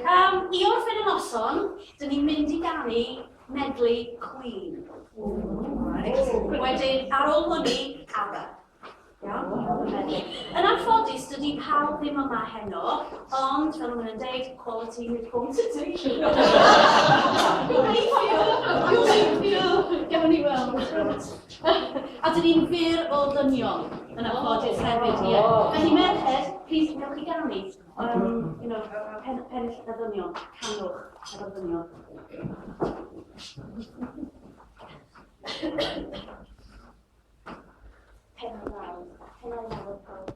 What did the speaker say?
I orffen y noson, dyn ni'n mynd I ganu medley Queen. Wedyn, ar ôl hwnni, ABBA. Yn anffodus, dydy pawb ddim yma heno, ond fel maen nhw'n deud, quality with quantity. Gobeithio. Gawn ni weld. A dyn ni'n fyr o ddynion yn anffodus hefyd, ie. Felly merched, plis, newch chi ganu. Pennill y ddynion, canwch efo ddynion. Pen o lawr, pen o lawr.